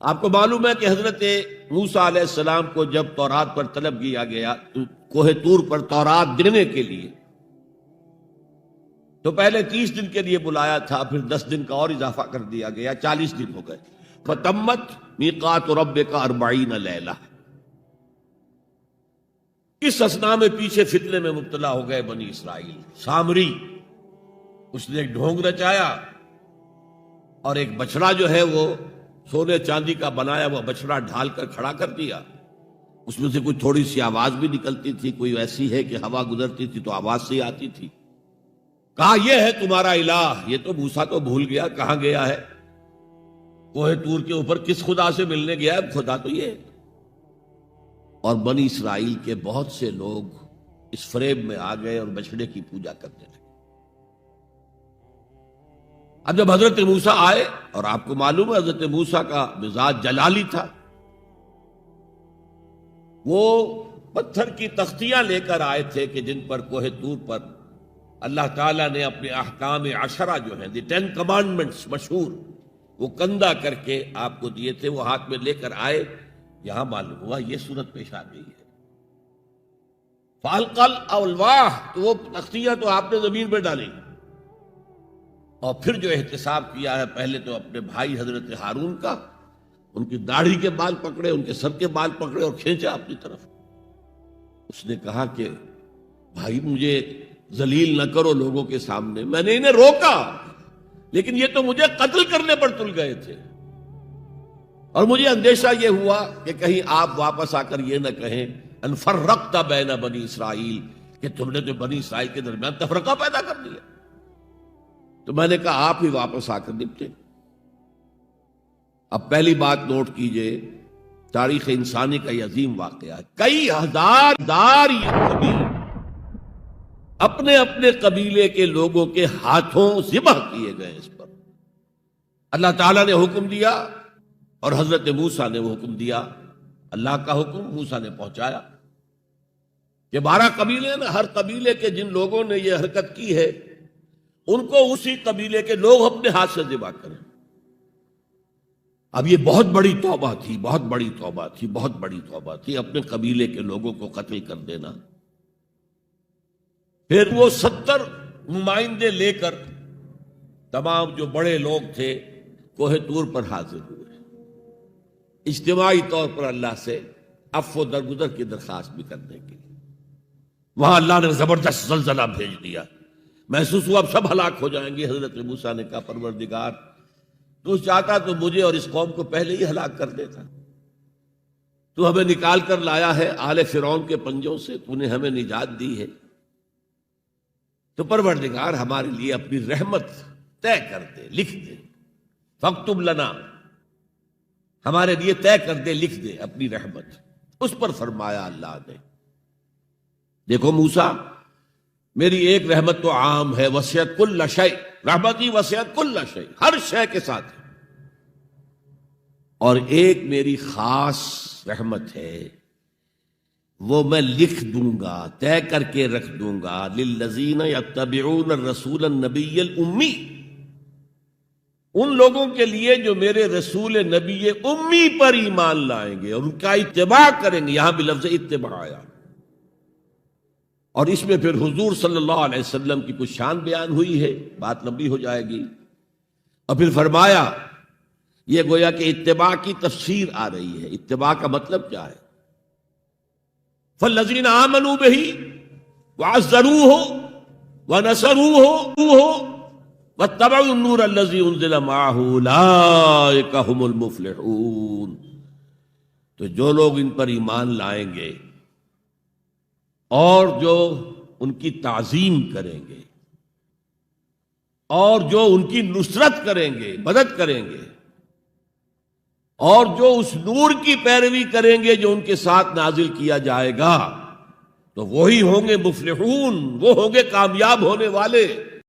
آپ کو معلوم ہے کہ حضرت موسیٰ علیہ السلام کو جب تورات پر طلب کیا گیا کوہ طور پر تورات دینے کے لیے، تو پہلے 30 دن کے لیے بلایا تھا، پھر 10 دن کا اور اضافہ کر دیا گیا، 40 دن ہو گئے۔ فَتَمَّتْ مِيقَاتُ رَبِّكَ 40 لَيْلَةً۔ اس اسنا میں پیچھے فتنے میں مبتلا ہو گئے بنی اسرائیل۔ سامری اس نے ایک ڈھونگ رچایا اور ایک بچڑا جو ہے وہ سونے چاندی کا بنایا ہوا بچڑا ڈھال کر کھڑا کر دیا۔ اس میں سے کوئی تھوڑی سی آواز بھی نکلتی تھی، کوئی ایسی ہے کہ ہوا گزرتی تھی تو آواز سے آتی تھی۔ کہا یہ ہے تمہارا الہ۔ یہ تو موسیٰ تو بھول گیا کہاں گیا ہے، کوہ طور کے اوپر کس خدا سے ملنے گیا ہے، خدا تو یہ ہے۔ اور بنی اسرائیل کے بہت سے لوگ اس فریب میں آ گئے اور بچڑے کی پوجا کرنے لگے۔ اب جب حضرت موسیٰ آئے، اور آپ کو معلوم ہے حضرت موسیٰ کا مزاج جلالی تھا، وہ پتھر کی تختیاں لے کر آئے تھے کہ جن پر کوہ طور پر اللہ تعالیٰ نے اپنے احکام 10 جو ہیں، 10 کمانڈمنٹس مشہور، وہ کندہ کر کے آپ کو دیے تھے، وہ ہاتھ میں لے کر آئے۔ یہاں معلوم ہوا یہ صورت پیش آ گئی ہے۔ فَأَلْقَى الْأَلْوَاحَ، تو وہ تختیاں تو آپ نے زمین پہ ڈالی، اور پھر جو احتساب کیا ہے، پہلے تو اپنے بھائی حضرت ہارون کا، ان کی داڑھی کے بال پکڑے، ان کے سر کے بال پکڑے اور کھینچا اپنی طرف۔ اس نے کہا کہ بھائی مجھے ذلیل نہ کرو لوگوں کے سامنے، میں نے انہیں روکا لیکن یہ تو مجھے قتل کرنے پر تل گئے تھے، اور مجھے اندیشہ یہ ہوا کہ کہیں آپ واپس آ کر یہ نہ کہیں ان فرقت بین بنی اسرائیل، کہ تم نے تو بنی اسرائیل کے درمیان تفرقہ پیدا کر دیا۔ تو میں نے کہا آپ ہی واپس آ کر نپٹے۔ اب پہلی بات نوٹ کیجئے، تاریخ انسانی کا یہ عظیم واقعہ ہے، کئی ہزار یہ اپنے اپنے قبیلے کے لوگوں کے ہاتھوں ذبح کیے گئے اس پر۔ اللہ تعالیٰ نے حکم دیا اور حضرت موسیٰ نے وہ حکم دیا، اللہ کا حکم موسیٰ نے پہنچایا کہ 12 قبیلے ہیں نا، ہر قبیلے کے جن لوگوں نے یہ حرکت کی ہے ان کو اسی قبیلے کے لوگ اپنے ہاتھ سے ذبح کریں۔ اب یہ بہت بڑی توبہ تھی، بہت بڑی توبہ تھی، بہت بڑی توبہ تھی، اپنے قبیلے کے لوگوں کو قتل کر دینا۔ پھر وہ 70 نمائندے لے کر تمام جو بڑے لوگ تھے کوہ طور پر حاضر ہوئے، اجتماعی طور پر اللہ سے عفو و درگزر کی درخواست بھی کرنے کے لیے۔ وہاں اللہ نے زبردست زلزلہ بھیج دیا، محسوس ہوا اب سب ہلاک ہو جائیں گے۔ حضرت موسیٰ نے کہا پروردگار تو چاہتا تو مجھے اور اس قوم کو پہلے ہی ہلاک کر دیتا، تو ہمیں نکال کر لایا ہے آل فرعون کے پنجوں سے، تو نے ہمیں نجات دی ہے، تو پروردگار ہمارے لیے اپنی رحمت طے کر دے، لکھ دے، فاکتب لنا، ہمارے لیے طے کر دے، لکھ دے اپنی رحمت۔ اس پر فرمایا اللہ نے دیکھو موسیٰ، میری ایک رحمت تو عام ہے، وسعت کل شیء، رحمتی وسعت کل شیء، ہر شے کے ساتھ ہے، اور ایک میری خاص رحمت ہے، وہ میں لکھ دوں گا، طے کر کے رکھ دوں گا، للذین یتبعون الرسول النبی الامی، ان لوگوں کے لیے جو میرے رسول نبی امی پر ایمان لائیں گے اور ان کا اتباع کریں گے۔ یہاں بھی لفظ اتباع آیا، اور اس میں پھر حضور صلی اللہ علیہ وسلم کی کچھ شان بیان ہوئی ہے، بات لمبی ہو جائے گی۔ اور پھر فرمایا یہ گویا کہ اتباع کی تفسیر آ رہی ہے، اتباع کا مطلب کیا ہے؟ فالذین آمنوا بہ وعزروہ ونصروہ واتبعوا النور الذی انزل معہ اولئک ھم المفلحون۔ تو جو لوگ ان پر ایمان لائیں گے اور جو ان کی تعظیم کریں گے اور جو ان کی نصرت کریں گے، مدد کریں گے، اور جو اس نور کی پیروی کریں گے جو ان کے ساتھ نازل کیا جائے گا، تو وہی ہوں گے مفلحون، وہ ہوں گے کامیاب ہونے والے۔